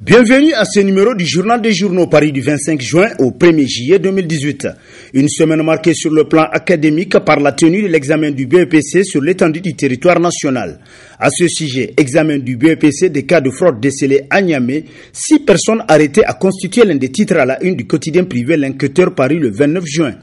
Bienvenue à ce numéro du Journal des Journaux Paris du 25 juin au 1er juillet 2018. Une semaine marquée sur le plan académique par la tenue de l'examen du BEPC sur l'étendue du territoire national. À ce sujet, examen du BEPC des cas de fraude décelés à Niamey, 6 personnes arrêtées a constitué l'un des titres à la une du quotidien privé L'Enquêteur paru le 29 juin.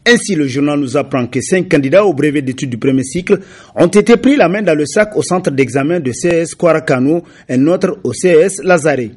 Ainsi, le journal nous apprend que 5 candidats au brevet d'études du premier cycle ont été pris la main dans le sac au centre d'examen de CS Kwarakano, un autre au CS Lazare.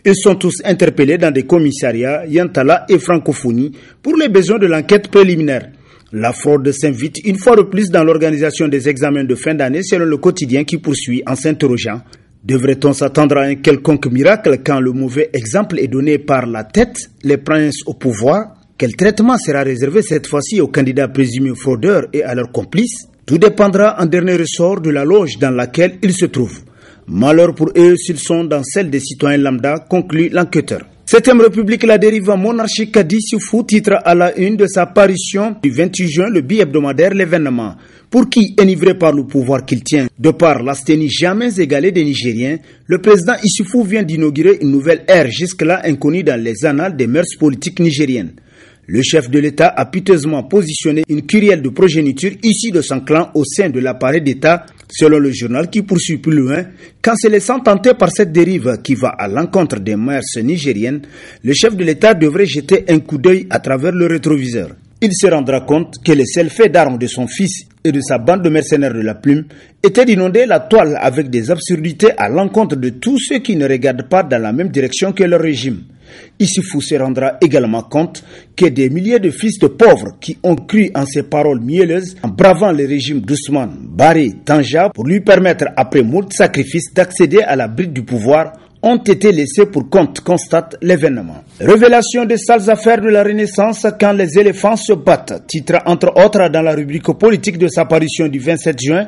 Ils sont tous interpellés dans des commissariats, Yantala et Francophonie, pour les besoins de l'enquête préliminaire. La fraude s'invite une fois de plus dans l'organisation des examens de fin d'année selon le quotidien qui poursuit en s'interrogeant. Devrait-on s'attendre à un quelconque miracle quand le mauvais exemple est donné par la tête, les princes au pouvoir? Quel traitement sera réservé cette fois-ci aux candidats présumés fraudeurs et à leurs complices? Tout dépendra en dernier ressort de la loge dans laquelle ils se trouvent. Malheur pour eux s'ils sont dans celle des citoyens lambda, conclut l'enquêteur. 7e République, la dérive monarchique d'Issoufou, titre à la une de sa parution du 28 juin, le bi-hebdomadaire L'événement. Pour qui, enivré par le pouvoir qu'il tient, de par l'asthénie jamais égalée des Nigériens, le président Issoufou vient d'inaugurer une nouvelle ère jusque-là inconnue dans les annales des mœurs politiques nigériennes. Le chef de l'État a piteusement positionné une kyrielle de progéniture issue de son clan au sein de l'appareil d'État, selon le journal qui poursuit plus loin. Quand se laissant tenter par cette dérive qui va à l'encontre des mœurs nigériennes, le chef de l'État devrait jeter un coup d'œil à travers le rétroviseur. Il se rendra compte que le seul fait d'armes de son fils et de sa bande de mercenaires de la plume était d'inonder la toile avec des absurdités à l'encontre de tous ceux qui ne regardent pas dans la même direction que leur régime. Issoufou se rendra également compte que des milliers de fils de pauvres qui ont cru en ses paroles mielleuses en bravant le régime d'Ousmane, Barré, Tanja pour lui permettre après moult sacrifices d'accéder à la bride du pouvoir ont été laissés pour compte, constate l'événement. Révélation des sales affaires de la Renaissance quand les éléphants se battent. Titre entre autres dans la rubrique politique de sa parution du 27 juin,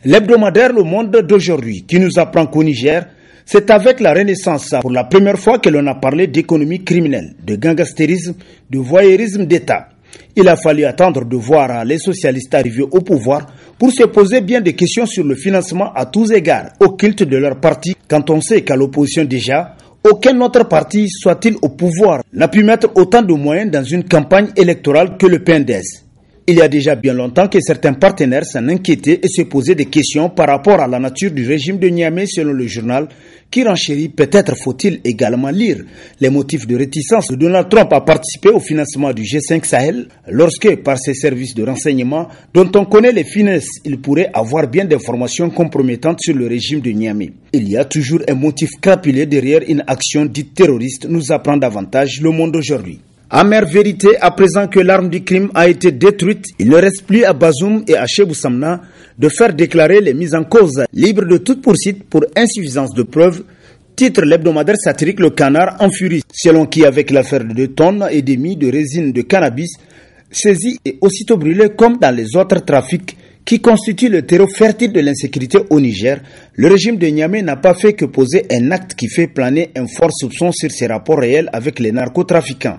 l'hebdomadaire Le Monde d'aujourd'hui qui nous apprend qu'au Niger, c'est avec la Renaissance pour la première fois que l'on a parlé d'économie criminelle, de gangstérisme, de voyeurisme d'État. Il a fallu attendre de voir les socialistes arriver au pouvoir pour se poser bien des questions sur le financement à tous égards, occulte de leur parti, quand on sait qu'à l'opposition déjà, aucun autre parti, soit-il au pouvoir, n'a pu mettre autant de moyens dans une campagne électorale que le PNDS. Il y a déjà bien longtemps que certains partenaires s'en inquiétaient et se posaient des questions par rapport à la nature du régime de Niamey selon le journal qui renchérit. Peut-être faut-il également lire les motifs de réticence de Donald Trump à participer au financement du G5 Sahel lorsque, par ses services de renseignement dont on connaît les finesses, il pourrait avoir bien d'informations compromettantes sur le régime de Niamey. Il y a toujours un motif crapulé derrière une action dite terroriste, nous apprend davantage Le Monde aujourd'hui. Amère vérité, à présent que l'arme du crime a été détruite, il ne reste plus à Bazoum et à Chebou Samna de faire déclarer les mises en cause libres de toute poursuite pour insuffisance de preuves, titre l'hebdomadaire satirique Le Canard en furie, selon qui avec l'affaire de 2,5 tonnes de résine de cannabis, saisie et aussitôt brûlée comme dans les autres trafics qui constituent le terreau fertile de l'insécurité au Niger, le régime de Niamey n'a pas fait que poser un acte qui fait planer un fort soupçon sur ses rapports réels avec les narcotrafiquants.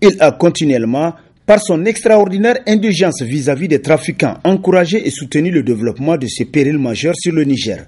Il a continuellement, par son extraordinaire indulgence vis-à-vis des trafiquants, encouragé et soutenu le développement de ces périls majeurs sur le Niger.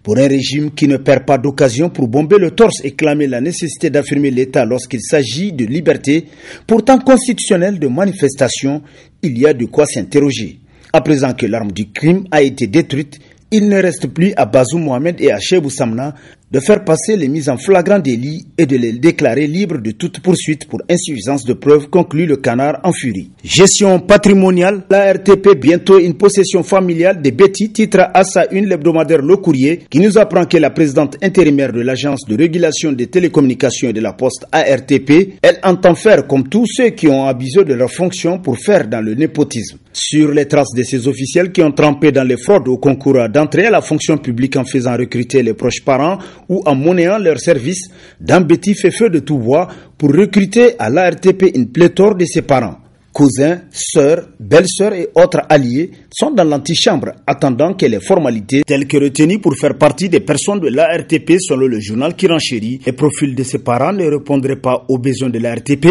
Pour un régime qui ne perd pas d'occasion pour bomber le torse et clamer la nécessité d'affirmer l'État lorsqu'il s'agit de liberté, pourtant constitutionnelle de manifestation, il y a de quoi s'interroger. À présent que l'arme du crime a été détruite, il ne reste plus à Bazoum Mohamed et à Chebou Samna de faire passer les mises en flagrant délit et de les déclarer libres de toute poursuite pour insuffisance de preuves, conclut Le Canard en furie. Gestion patrimoniale, la RTP bientôt une possession familiale des Betty, titre à sa une l'hebdomadaire Le Courrier, qui nous apprend que la présidente intérimaire de l'agence de régulation des télécommunications et de la poste ARTP, elle entend faire comme tous ceux qui ont abusé de leurs fonctions pour faire dans le népotisme. Sur les traces de ces officiels qui ont trempé dans les fraudes au concours d'entrée à la fonction publique en faisant recruter les proches parents ou en monnayant leurs services, Dambéty fait feu de tout bois pour recruter à l'ARTP une pléthore de ses parents. Cousins, sœurs, belles-sœurs et autres alliés sont dans l'antichambre attendant que les formalités telles que retenues pour faire partie des personnes de l'ARTP selon le journal qui renchérit. Les profils de ses parents ne répondraient pas aux besoins de l'ARTP.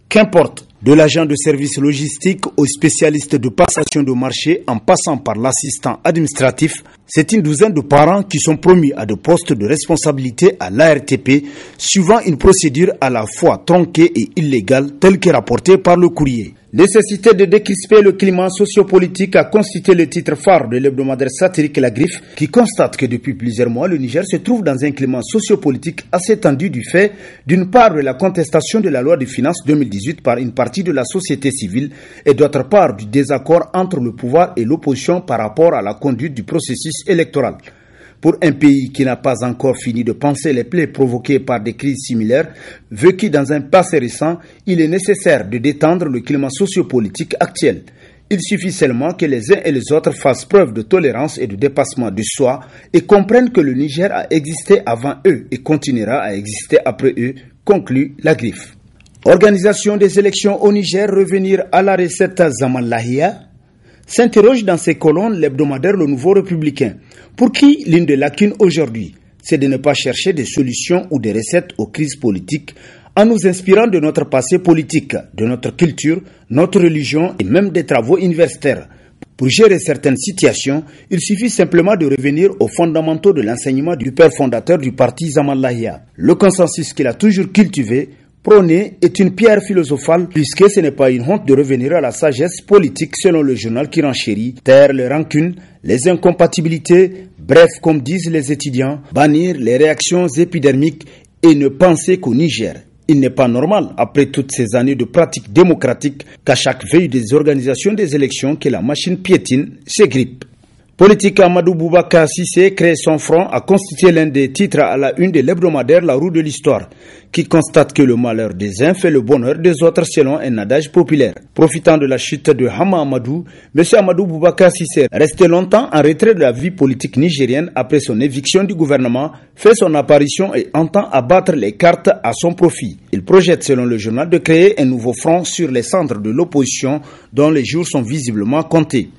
Qu'importe. De l'agent de service logistique au spécialiste de passation de marché en passant par l'assistant administratif, c'est une douzaine de parents qui sont promis à des postes de responsabilité à l'ARTP, suivant une procédure à la fois tronquée et illégale telle que rapportée par le courrier. Nécessité de décrisper le climat sociopolitique a constitué le titre phare de l'hebdomadaire satirique La Griffe, qui constate que depuis plusieurs mois, le Niger se trouve dans un climat sociopolitique assez tendu du fait, d'une part, de la contestation de la loi de finances 2018 par une partie de la société civile et d'autre part, du désaccord entre le pouvoir et l'opposition par rapport à la conduite du processus électoral. Pour un pays qui n'a pas encore fini de penser les plaies provoquées par des crises similaires, vécues dans un passé récent, il est nécessaire de détendre le climat sociopolitique actuel. Il suffit seulement que les uns et les autres fassent preuve de tolérance et de dépassement de soi et comprennent que le Niger a existé avant eux et continuera à exister après eux, conclut La Griffe. Organisation des élections au Niger, revenir à la recette Zaman Lahia, s'interroge dans ses colonnes l'hebdomadaire Le Nouveau Républicain, pour qui l'une des lacunes aujourd'hui, c'est de ne pas chercher des solutions ou des recettes aux crises politiques en nous inspirant de notre passé politique, de notre culture, notre religion et même des travaux universitaires. Pour gérer certaines situations, il suffit simplement de revenir aux fondamentaux de l'enseignement du père fondateur du parti Zaman Lahia. Le consensus qu'il a toujours cultivé, prôné, est une pierre philosophale puisque ce n'est pas une honte de revenir à la sagesse politique selon le journal qui renchérit, taire les rancunes, les incompatibilités, bref, comme disent les étudiants, bannir les réactions épidermiques et ne penser qu'au Niger. Il n'est pas normal, après toutes ces années de pratiques démocratiques, qu'à chaque veille des organisations des élections, que la machine piétine s'égrippe. Politique, Amadou Boubacar Cissé crée son front a constitué l'un des titres à la une de l'hebdomadaire La Roue de l'Histoire, qui constate que le malheur des uns fait le bonheur des autres selon un adage populaire. Profitant de la chute de Hama Amadou, M. Amadou Boubacar Cissé, resté longtemps en retrait de la vie politique nigérienne après son éviction du gouvernement, fait son apparition et entend abattre les cartes à son profit. Il projette, selon le journal, de créer un nouveau front sur les cendres de l'opposition dont les jours sont visiblement comptés.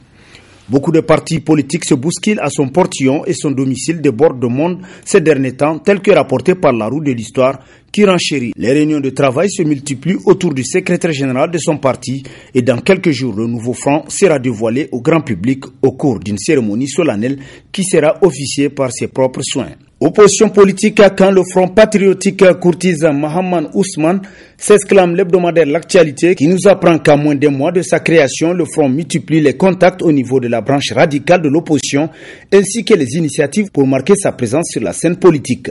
Beaucoup de partis politiques se bousculent à son portillon et son domicile déborde de monde ces derniers temps, tel que rapporté par La Roue de l'Histoire, qui renchérit. Les réunions de travail se multiplient autour du secrétaire général de son parti et dans quelques jours, le nouveau front sera dévoilé au grand public au cours d'une cérémonie solennelle qui sera officiée par ses propres soins. Opposition politique quand le Front patriotique courtise Mahaman Ousmane, s'exclame l'hebdomadaire L'Actualité qui nous apprend qu'à moins d'un mois de sa création, le Front multiplie les contacts au niveau de la branche radicale de l'opposition ainsi que les initiatives pour marquer sa présence sur la scène politique.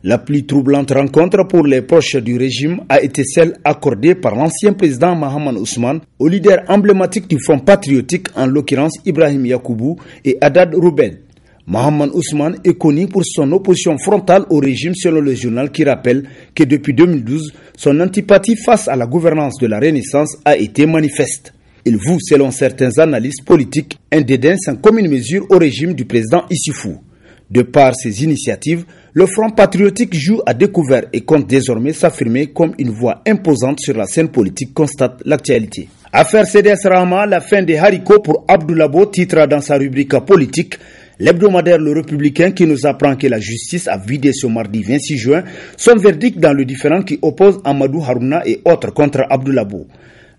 La plus troublante rencontre pour les proches du régime a été celle accordée par l'ancien président Mahaman Ousmane au leader emblématique du Front patriotique, en l'occurrence Ibrahim Yacoubou et Haddad Roubel. Mahaman Ousmane est connu pour son opposition frontale au régime selon le journal qui rappelle que depuis 2012, son antipathie face à la gouvernance de la Renaissance a été manifeste. Il voue, selon certains analystes politiques, un dédain sans commune mesure au régime du président Issoufou. De par ses initiatives, le Front patriotique joue à découvert et compte désormais s'affirmer comme une voix imposante sur la scène politique, constate L'Actualité. Affaire CDS Rahma, la fin des haricots pour Abdoulabo, titre dans sa rubrique politique. L'hebdomadaire Le Républicain qui nous apprend que la justice a vidé ce mardi 26 juin son verdict dans le différend qui oppose Amadou Harouna et autres contre Abdoulabo.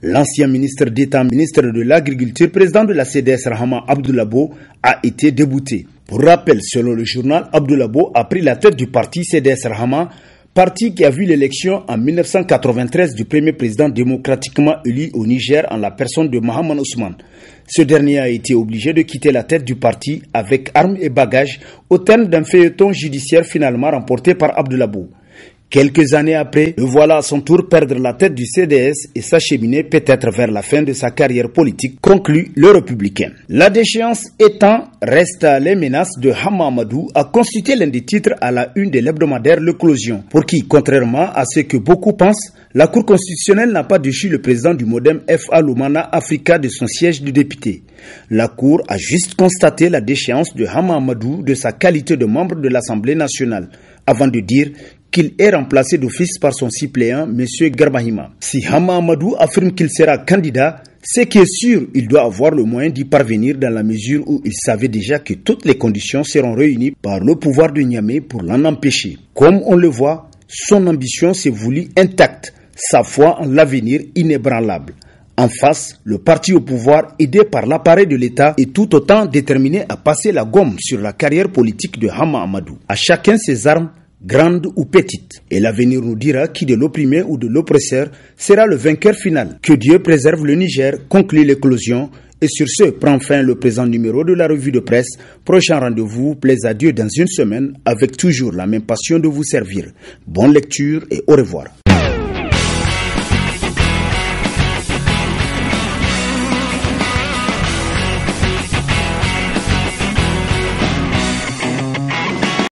L'ancien ministre d'État, ministre de l'Agriculture, président de la CDS Rahma Abdoulabo, a été débouté. Pour rappel, selon le journal, Abdoulabo a pris la tête du parti CDS Rahma, parti qui a vu l'élection en 1993 du premier président démocratiquement élu au Niger en la personne de Mahaman Ousmane. Ce dernier a été obligé de quitter la tête du parti avec armes et bagages au terme d'un feuilleton judiciaire finalement remporté par Abdoulabo. Quelques années après, le voilà à son tour perdre la tête du CDS et s'acheminer peut-être vers la fin de sa carrière politique, conclut Le Républicain. La déchéance étant, reste les menaces de Hama Amadou a constitué l'un des titres à la une de l'hebdomadaire L'Éclosion, pour qui, contrairement à ce que beaucoup pensent, la Cour constitutionnelle n'a pas déchu le président du MODEM F.A. Lumana Africa de son siège de député. La Cour a juste constaté la déchéance de Hama Amadou de sa qualité de membre de l'Assemblée nationale, avant de dire qu'il est remplacé d'office par son suppléant, M. Garbahima. Si Hama Amadou affirme qu'il sera candidat, c'est qui est sûr, il doit avoir le moyen d'y parvenir dans la mesure où il savait déjà que toutes les conditions seront réunies par le pouvoir de Niamey pour l'en empêcher. Comme on le voit, son ambition s'est voulue intacte, sa foi en l'avenir inébranlable. En face, le parti au pouvoir, aidé par l'appareil de l'État, est tout autant déterminé à passer la gomme sur la carrière politique de Hama Amadou. À chacun ses armes, grandes ou petites. Et l'avenir nous dira qui de l'opprimé ou de l'oppresseur sera le vainqueur final. Que Dieu préserve le Niger, conclut l'éclosion. Et sur ce, prend fin le présent numéro de la revue de presse. Prochain rendez-vous, plaise à Dieu dans une semaine, avec toujours la même passion de vous servir. Bonne lecture et au revoir.